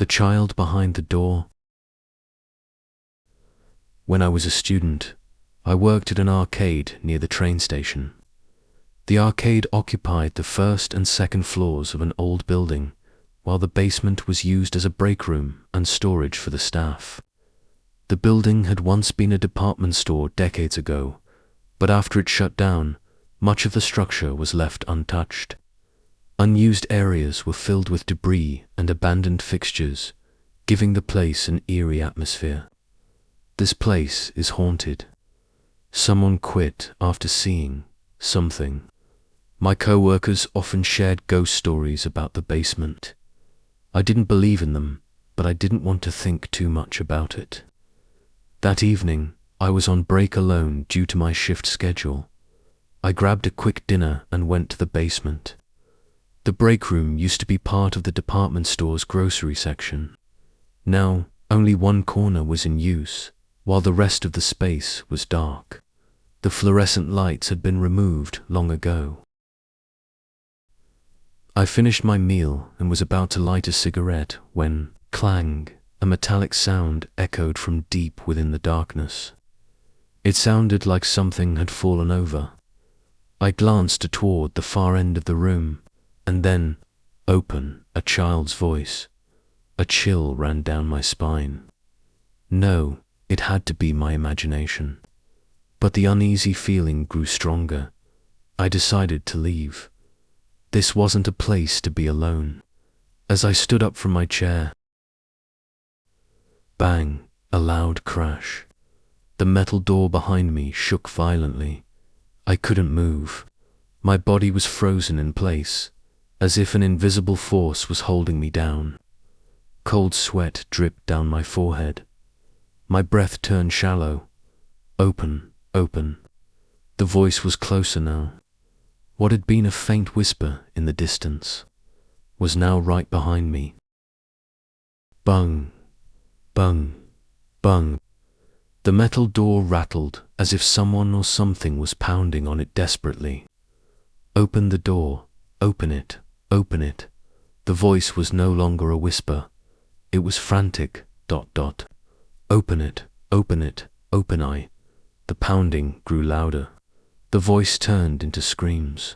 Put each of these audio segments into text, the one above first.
The child behind the door. When I was a student, I worked at an arcade near the train station. The arcade occupied the first and second floors of an old building, while the basement was used as a break room and storage for the staff. The building had once been a department store decades ago, but after it shut down, much of the structure was left untouched. Unused areas were filled with debris and abandoned fixtures, giving the place an eerie atmosphere. This place is haunted. Someone quit after seeing something. My co-workers often shared ghost stories about the basement. I didn't believe in them, but I didn't want to think too much about it. That evening, I was on break alone due to my shift schedule. I grabbed a quick dinner and went to the basement. The break room used to be part of the department store's grocery section. Now, only one corner was in use, while the rest of the space was dark. The fluorescent lights had been removed long ago. I finished my meal and was about to light a cigarette when, clang, a metallic sound echoed from deep within the darkness. It sounded like something had fallen over. I glanced toward the far end of the room, and then, open, a child's voice. A chill ran down my spine. No, it had to be my imagination. But the uneasy feeling grew stronger. I decided to leave. This wasn't a place to be alone. As I stood up from my chair, bang, a loud crash. The metal door behind me shook violently. I couldn't move. My body was frozen in place, as if an invisible force was holding me down. Cold sweat dripped down my forehead. My breath turned shallow. Open, open. The voice was closer now. What had been a faint whisper in the distance was now right behind me. Bung, bung, bung. The metal door rattled as if someone or something was pounding on it desperately. Open the door, open it, open it. The voice was no longer a whisper. It was frantic, ... Open it, open it, open I. The pounding grew louder. The voice turned into screams.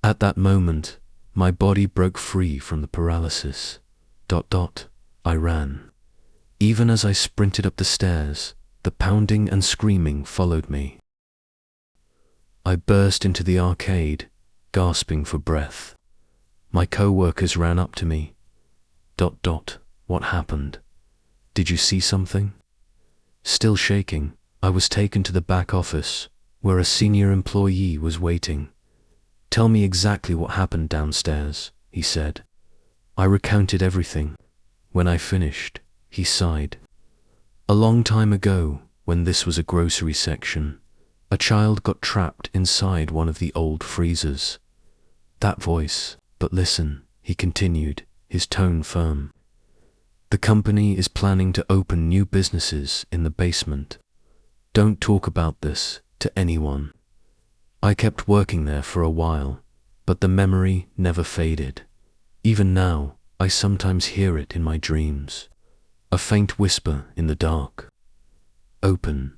At that moment, my body broke free from the paralysis. ... I ran. Even as I sprinted up the stairs, the pounding and screaming followed me. I burst into the arcade, gasping for breath. My co-workers ran up to me. ... What happened? Did you see something? Still shaking, I was taken to the back office, where a senior employee was waiting. Tell me exactly what happened downstairs, he said. I recounted everything. When I finished, he sighed. A long time ago, when this was a grocery section, a child got trapped inside one of the old freezers. That voice, but listen, he continued, his tone firm. The company is planning to open new businesses in the basement. Don't talk about this to anyone. I kept working there for a while, but the memory never faded. Even now, I sometimes hear it in my dreams. A faint whisper in the dark. Open.